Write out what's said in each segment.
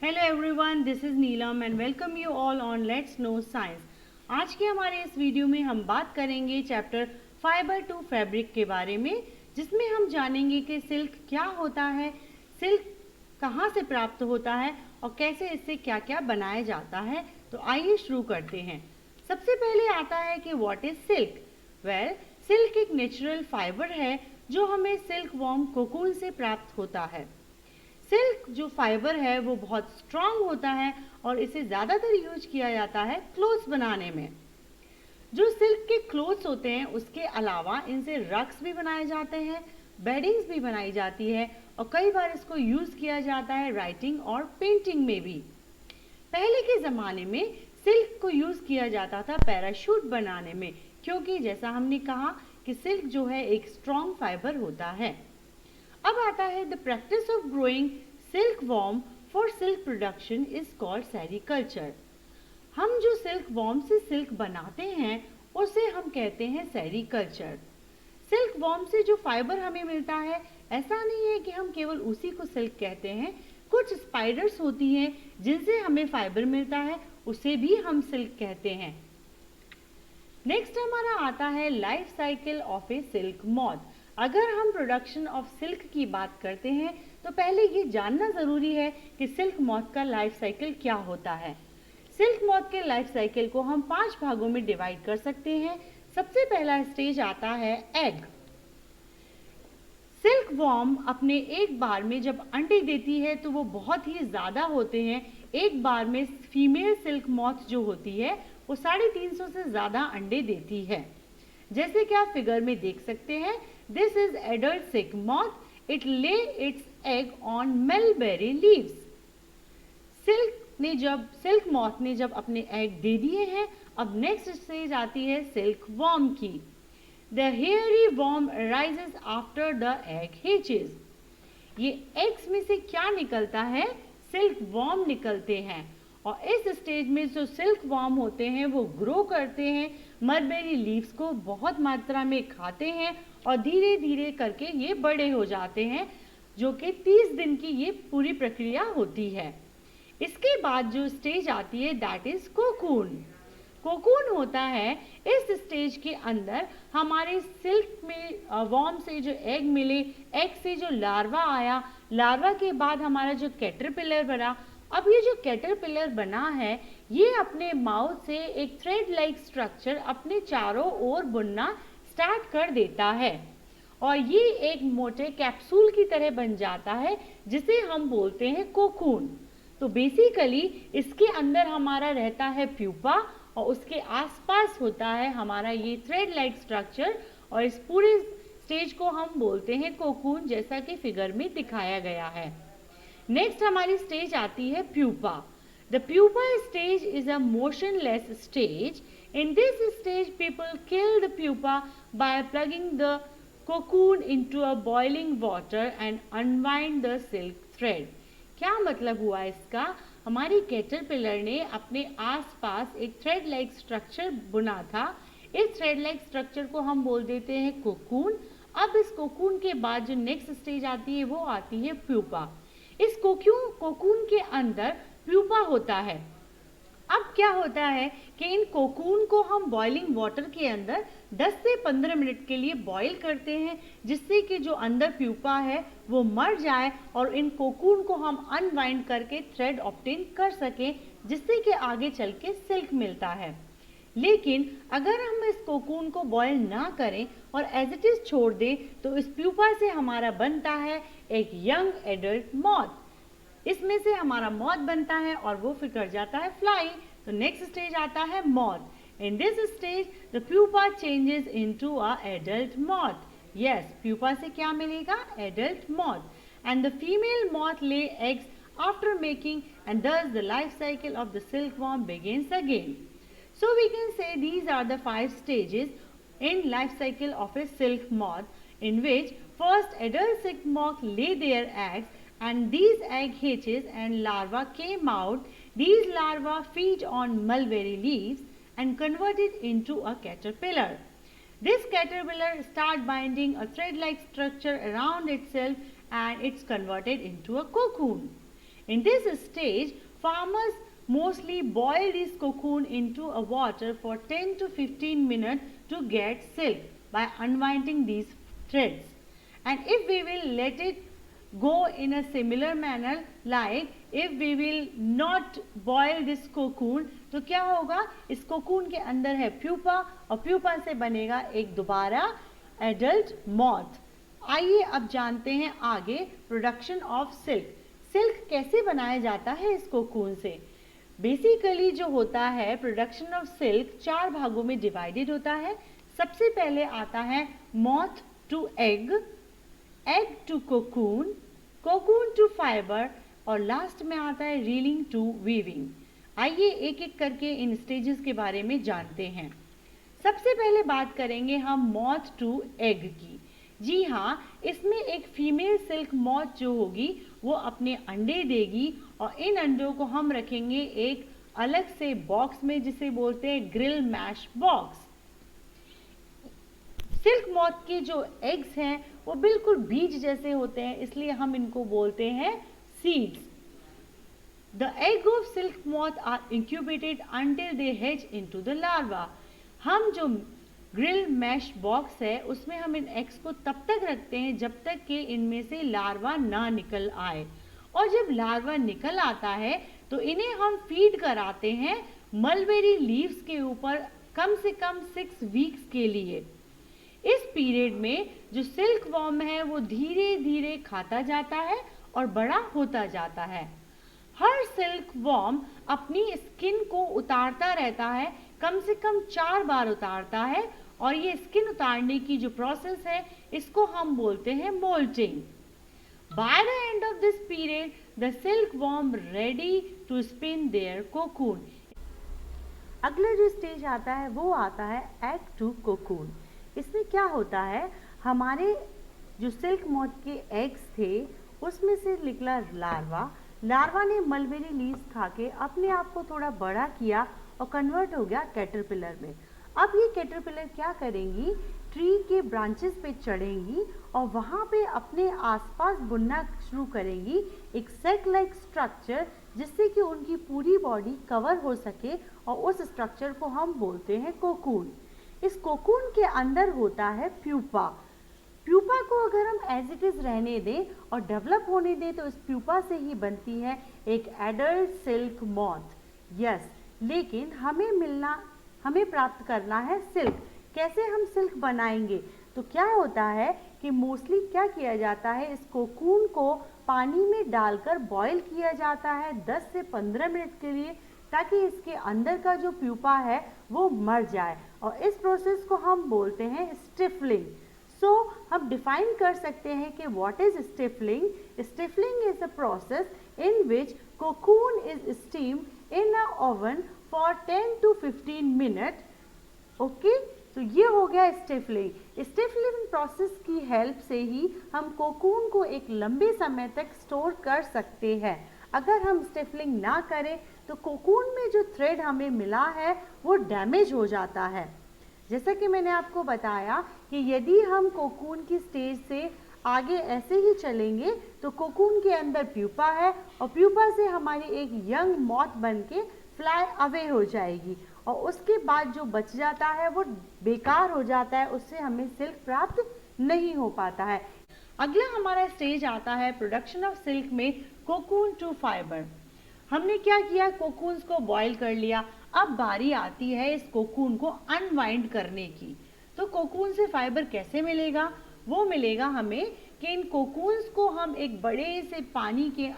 Hello everyone, this is Neelam and welcome you all on let's no science. आज के हमारे इस video में हम बात करेंगे चैप्टर फाइबर टू फैब्रिक के बारे में, जिसमें हम जानेंगे कि सिल्क क्या होता है, सिल्क कहाँ से प्राप्त होता है और कैसे इससे क्या क्या बनाया जाता है। तो आइए शुरू करते हैं। सबसे पहले आता है कि what is silk. Well, silk एक नेचुरल फाइबर है जो हमें सिल्क वॉर्म कोकून से प्राप्त होता है। सिल्क जो फाइबर है वो बहुत स्ट्रांग होता है और इसे ज़्यादातर यूज किया जाता है क्लोथ्स बनाने में। जो सिल्क के क्लोथ्स होते हैं उसके अलावा इनसे रग्स भी बनाए जाते हैं, बेडिंग्स भी बनाई जाती है और कई बार इसको यूज़ किया जाता है राइटिंग और पेंटिंग में भी। पहले के ज़माने में सिल्क को यूज़ किया जाता था पैराशूट बनाने में, क्योंकि जैसा हमने कहा कि सिल्क जो है एक स्ट्रॉन्ग फाइबर होता है। अब आता है the practice of growing silk worm for silk production is called sericulture. हम जो सिल्क वॉर्म से सिल्क बनाते हैं उसे हम कहते हैं सेरीकल्चर। सिल्क वॉर्म से जो फाइबर हमें मिलता है, ऐसा नहीं है कि हम केवल उसी को सिल्क कहते हैं। कुछ स्पाइडर्स होती हैं जिनसे हमें फाइबर मिलता है, उसे भी हम सिल्क कहते हैं। नेक्स्ट हमारा आता है life cycle of A silk moth. अगर हम प्रोडक्शन ऑफ सिल्क की बात करते हैं तो पहले ये जानना ज़रूरी है कि सिल्क मॉथ का लाइफ साइकिल क्या होता है। सिल्क मॉथ के लाइफ साइकिल को हम 5 भागों में डिवाइड कर सकते हैं। सबसे पहला स्टेज आता है एग। सिल्क वॉर्म अपने एक बार में जब अंडे देती है तो वो बहुत ही ज़्यादा होते हैं। एक बार में फीमेल सिल्क मॉथ जो होती है वो 350 से ज़्यादा अंडे देती है। जैसे कि आप फिगर में देख सकते हैं, this is adult silk moth, it lay its egg on mulberry leaves. Silk moth ने जब अपने एग दे दिए हैं, अब नेक्स्ट स्टेज आती है सिल्क वॉर्म की। The hairy worm rises after the egg hatches. ये एग्स में से क्या निकलता है? सिल्क वॉर्म निकलते हैं। और इस स्टेज में जो सिल्क वॉर्म होते हैं वो ग्रो करते हैं, मलबेरी लीव्स को बहुत मात्रा में खाते हैं और धीरे धीरे करके ये बड़े हो जाते हैं, जो कि 30 दिन की ये पूरी प्रक्रिया होती है। इसके बाद जो स्टेज आती है दैट इज कोकून। कोकून होता है, इस स्टेज के अंदर हमारे सिल्क में वॉर्म से जो एग मिले, एग से जो लार्वा आया, लार्वा के बाद हमारा जो कैटरपिलर बना। अब ये जो कैटरपिलर बना है ये अपने माउथ से एक थ्रेड लाइक स्ट्रक्चर अपने चारों ओर बुनना स्टार्ट कर देता है और ये एक मोटे कैप्सूल की तरह बन जाता है जिसे हम बोलते हैं कोकून। तो बेसिकली इसके अंदर हमारा रहता है प्यूपा और उसके आसपास होता है हमारा ये थ्रेड लाइक स्ट्रक्चर और इस पूरे स्टेज को हम बोलते हैं कोकून, जैसा कि फिगर में दिखाया गया है। नेक्स्ट हमारी स्टेज आती है pupa. The pupa stage is a motionless stage. In this stage people kill the pupa by plugging the cocoon into a boiling water and unwind the silk thread. क्या मतलब हुआ इसका? हमारी कैटरपिलर ने अपने आसपास एक थ्रेड लाइक स्ट्रक्चर बुना था। इस थ्रेड लाइक स्ट्रक्चर को हम बोल देते हैं कोकून। अब इस कोकून के बाद जो नेक्स्ट स्टेज आती है वो आती है प्यूपा। इस कोकून के अंदर प्यूपा होता है। अब क्या होता है कि इन कोकून को हम बॉइलिंग वाटर के अंदर 10 से 15 मिनट के लिए बॉईल करते हैं, जिससे कि जो अंदर प्यूपा है वो मर जाए और इन कोकून को हम अनवाइंड करके थ्रेड ऑब्टेन कर सकें, जिससे कि आगे चल के सिल्क मिलता है। लेकिन अगर हम इस कोकून को बॉईल ना करें और एज इट इज छोड़ दें तो इस प्यूपा से हमारा बनता है एक यंग एडल्ट मॉथ। इसमें से हमारा मॉथ बनता है और वो फिर कर जाता है फ्लाई। तो नेक्स्ट स्टेज आता है moth. In this stage the pupa changes into a adult moth. Yes, pupa से क्या मिलेगा? Adult moth. And the female moth lay eggs after making and thus the life cycle of the silkworm begins again. So we can say these are the 5 stages in life cycle of a silk moth, in which first adult silk moth lay their eggs and these egg hatches and larvae came out. These larvae feed on mulberry leaves and convert it into a caterpillar. This caterpillar start binding a thread-like structure around itself and it's converted into a cocoon. In this stage, farmers mostly boil this cocoon into a water for 10 to 15 minutes to get silk by unwinding these threads. And if we will let it go in a similar manner, like if we will not boil this cocoon, तो क्या होगा, इस cocoon के अंदर है pupa और pupa से बनेगा एक दोबारा एडल्ट मॉथ। आइए अब जानते हैं आगे प्रोडक्शन ऑफ सिल्क। सिल्क कैसे बनाया जाता है इस कोकून से। बेसिकली जो होता है प्रोडक्शन ऑफ सिल्क 4 भागों में डिवाइडेड होता है। सबसे पहले आता है moth to egg, egg to cocoon, cocoon to fibre और लास्ट में आता है रीलिंग टू वीविंग। आइए एक एक करके इन स्टेजेस के बारे में जानते हैं। सबसे पहले बात करेंगे हम मॉथ टू एग की। जी हाँ, इसमें एक फीमेल सिल्क मॉथ जो होगी वो अपने अंडे देगी और इन अंडों को हम रखेंगे एक अलग से बॉक्स में जिसे बोलते हैं grill mesh box. Silk moth के जो एग्स हैं वो बिल्कुल बीज जैसे होते हैं, इसलिए हम इनको बोलते हैं seeds. The egg of silk moth are incubated until they hatch into the larva. हम जो ग्रिल मैश बॉक्स है उसमें हम इन एग्स को तब तक रखते हैं जब तक कि इनमें से लार्वा ना निकल आए, और जब लार्वा निकल आता है तो इन्हें हम फीड कराते हैं मलबेरी लीव्स के ऊपर कम से कम 6 वीक्स के लिए। इस पीरियड में जो सिल्क वॉर्म है वो धीरे धीरे खाता जाता है और बड़ा होता जाता है। हर सिल्क वॉर्म अपनी स्किन को उतारता रहता है, कम से कम 4 बार उतारता है, और ये स्किन उतारने की जो प्रोसेस है इसको हम बोलते हैं moulting. By the end of this period, the silkworm ready to spin their cocoon. अगला जो स्टेज आता है वो आता है एग टू कोकून। इसमें क्या होता है, हमारे जो सिल्क मॉथ के एग्स थे उसमें से निकला लार्वा ने मलबेरी लीव्स खा के अपने आप को थोड़ा बड़ा किया और कन्वर्ट हो गया कैटरपिलर में। अब ये कैटरपिलर क्या करेंगी, ट्री के ब्रांचेस पे चढ़ेंगी और वहाँ पे अपने आसपास बुनना शुरू करेंगी एक सेक लाइक स्ट्रक्चर, जिससे कि उनकी पूरी बॉडी कवर हो सके, और उस स्ट्रक्चर को हम बोलते हैं कोकून। इस कोकून के अंदर होता है प्यूपा। प्यूपा को अगर हम एज इट इज़ रहने दें और डेवलप होने दें तो इस प्यूपा से ही बनती है एक एडल्ट सिल्क मॉथ। यस, लेकिन हमें प्राप्त करना है सिल्क। कैसे हम सिल्क बनाएंगे, तो क्या होता है कि मोस्टली क्या किया जाता है, इस कोकून को पानी में डालकर बॉईल किया जाता है 10 से 15 मिनट के लिए, ताकि इसके अंदर का जो प्यूपा है वो मर जाए, और इस प्रोसेस को हम बोलते हैं स्टिफलिंग। सो हम डिफाइन कर सकते हैं कि what is stifling. Stifling is a process in which cocoon is steamed in a oven for 10 to 15 minute. Okay, तो ये हो गया स्टिफलिंग। स्टिफलिंग प्रोसेस की हेल्प से ही हम कोकून को एक लंबे समय तक स्टोर कर सकते हैं। अगर हम स्टिफलिंग ना करें तो कोकून में जो थ्रेड हमें मिला है वो डैमेज हो जाता है। जैसा कि मैंने आपको बताया कि यदि हम कोकून की स्टेज से आगे ऐसे ही चलेंगे तो कोकून के अंदर प्यूपा है, और प्यूपा से हमारी एक यंग मॉथ बन के फ्लाई अवे हो जाएगी, और उसके बाद जो बच जाता है वो बेकार हो जाता है, उससे हमें सिल्क प्राप्त नहीं हो पाता है। अगला हमारा स्टेज आता है प्रोडक्शन ऑफ सिल्क में कोकून टू फाइबर। हमने क्या किया, कोकून्स को बॉईल कर लिया। अब बारी आती है इस कोकून को अनवाइंड करने की। तो कोकून से फाइबर कैसे मिलेगा, वो मिलेगा हमें कि इन कोकून्स को हम एक बड़े से पानी के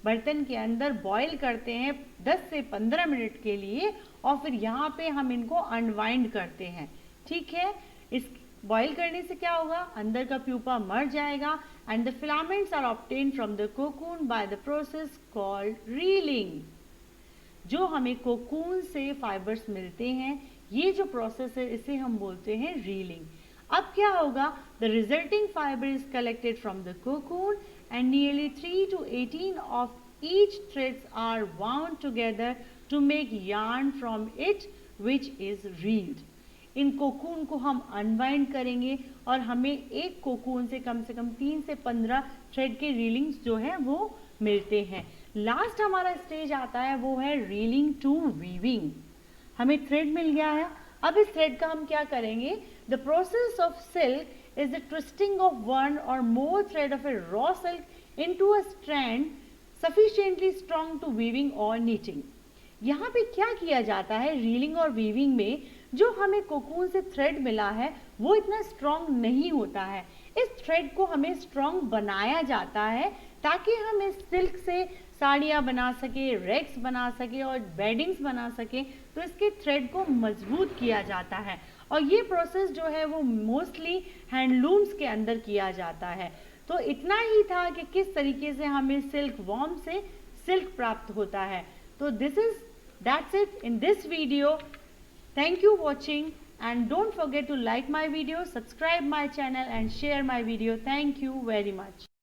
बर्तन के अंदर बॉईल करते हैं 10 से 15 मिनट के लिए, और फिर यहाँ पे हम इनको अनवाइंड करते हैं। ठीक है, इस बॉईल करने से क्या होगा, अंदर का प्यूपा मर जाएगा, and the filaments are obtained from the cocoon by the process called reeling. जो हमें कोकून से फाइबर्स मिलते हैं, ये जो प्रोसेस है इसे हम बोलते हैं रीलिंग। अब क्या होगा, the resulting fibre is collected from the cocoon and nearly 3 to 18 of each threads are wound together to make yarn from it which is reeled. In cocoon को हम अनवाइंड करेंगे और हमें एक कोकून से कम 3 से 15 थ्रेड के रीलिंग्स जो है वो मिलते हैं। लास्ट हमारा स्टेज आता है वो है रीलिंग टू वीविंग। हमें थ्रेड मिल गया है, अब इस थ्रेड का हम क्या करेंगे? The process of silk is the twisting of one or more thread of a raw silk into a strand sufficiently strong to weaving or knitting. यहाँ पे क्या किया जाता है रीलिंग और वीविंग में, जो हमें कोकून से थ्रेड मिला है वो इतना स्ट्रॉन्ग नहीं होता है। इस थ्रेड को हमें स्ट्रॉन्ग बनाया जाता है ताकि हम इस सिल्क से साड़ियाँ बना सके, रैक्स बना सके और बेडिंग्स बना सके। तो इसके थ्रेड को मजबूत किया जाता है और ये प्रोसेस जो है वो मोस्टली हैंडलूम्स के अंदर किया जाता है। तो इतना ही था कि किस तरीके से हमें सिल्क वॉर्म से सिल्क प्राप्त होता है। तो that's it in this video. Thank you watching and don't forget to like my video, subscribe my channel and share my video. Thank you very much.